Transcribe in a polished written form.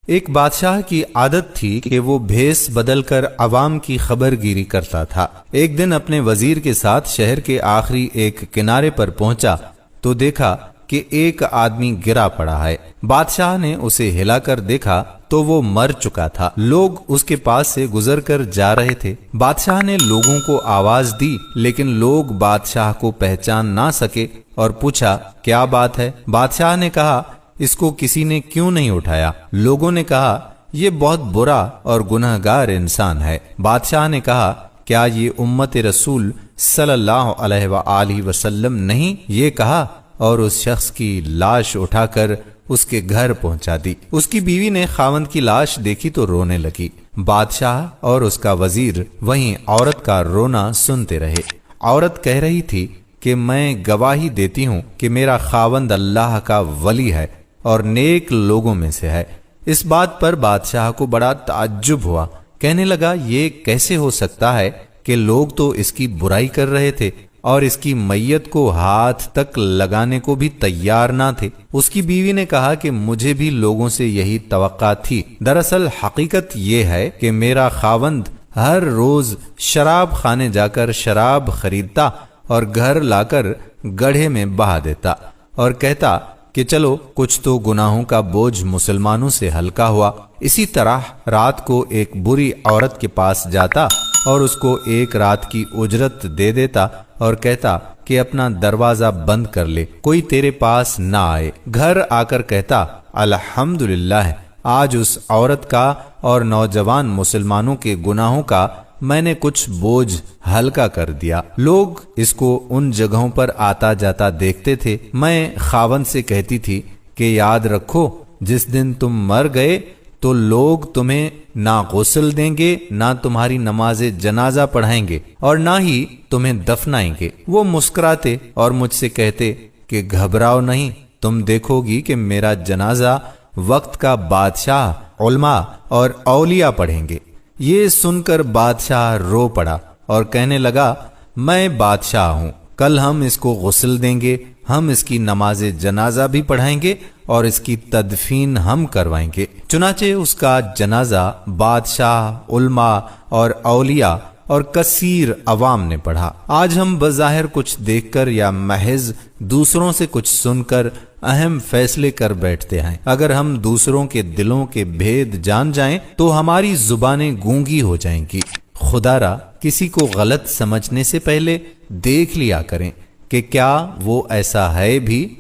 ایک بادشاہ کی عادت تھی کہ وہ بھیس بدل کر عوام کی خبر گیری کرتا تھا۔ ایک دن اپنے وزیر کے ساتھ شہر کے آخری ایک کنارے پر پہنچا تو دیکھا کہ ایک آدمی گرا پڑا ہے۔ بادشاہ نے اسے ہلا کر دیکھا تو وہ مر چکا تھا۔ لوگ اس کے پاس سے گزر کر جا رہے تھے۔ بادشاہ نے لوگوں کو آواز دی لیکن لوگ بادشاہ کو پہچان نہ سکے اور پوچھا کیا بات ہے؟ بادشاہ نے کہا اس کو کسی نے کیوں نہیں اٹھایا؟ لوگوں نے کہا یہ بہت برا اور گنہگار انسان ہے۔ بادشاہ نے کہا کیا یہ امت رسول صلی اللہ علیہ وآلہ وسلم نہیں؟ یہ کہا اور اس شخص کی لاش اٹھا کر اس کے گھر پہنچا دی۔ اس کی بیوی نے خاوند کی لاش دیکھی تو رونے لگی۔ بادشاہ اور اس کا وزیر وہیں عورت کا رونا سنتے رہے۔ عورت کہہ رہی تھی کہ میں گواہی دیتی ہوں کہ میرا خاوند اللہ کا ولی ہے اور نیک لوگوں میں سے ہے۔ اس بات پر بادشاہ کو بڑا تعجب ہوا۔ کہنے لگا یہ کیسے ہو سکتا ہے کہ لوگ تو اس کی برائی کر رہے تھے اور اس کی میت کو ہاتھ تک لگانے کو بھی تیار نہ تھے۔ اس کی بیوی نے کہا کہ مجھے بھی لوگوں سے یہی توقع تھی۔ دراصل حقیقت یہ ہے کہ میرا خاوند ہر روز شراب خانے جا کر شراب خریدتا اور گھر لا کر گڑھے میں بہا دیتا اور کہتا کہ چلو کچھ تو گناہوں کا بوجھ مسلمانوں سے ہلکا ہوا۔ اسی طرح رات کو ایک بری عورت کے پاس جاتا اور اس کو ایک رات کی اجرت دے دیتا اور کہتا کہ اپنا دروازہ بند کر لے، کوئی تیرے پاس نہ آئے۔ گھر آ کر کہتا الحمدللہ آج اس عورت کا اور نوجوان مسلمانوں کے گناہوں کا میں نے کچھ بوجھ ہلکا کر دیا۔ لوگ اس کو ان جگہوں پر آتا جاتا دیکھتے تھے۔ میں خاوند سے کہتی تھی کہ یاد رکھو جس دن تم مر گئے تو لوگ تمہیں نہ غسل دیں گے، نہ تمہاری نماز جنازہ پڑھائیں گے اور نہ ہی تمہیں دفنائیں گے۔ وہ مسکراتے اور مجھ سے کہتے کہ گھبراؤ نہیں، تم دیکھو گی کہ میرا جنازہ وقت کا بادشاہ، علماء اور اولیاء پڑھیں گے۔ یہ سن کر بادشاہ رو پڑا اور کہنے لگا میں بادشاہ ہوں، کل ہم اس کو غسل دیں گے، ہم اس کی نماز جنازہ بھی پڑھائیں گے اور اس کی تدفین ہم کروائیں گے۔ چنانچہ اس کا جنازہ بادشاہ، علماء اور اولیاء اور کثیر عوام نے پڑھا۔ آج ہم بظاہر کچھ دیکھ کر یا محض دوسروں سے کچھ سن کر اہم فیصلے کر بیٹھتے ہیں۔ اگر ہم دوسروں کے دلوں کے بھید جان جائیں تو ہماری زبانیں گونگی ہو جائیں گی۔ خدا را کسی کو غلط سمجھنے سے پہلے دیکھ لیا کریں کہ کیا وہ ایسا ہے بھی۔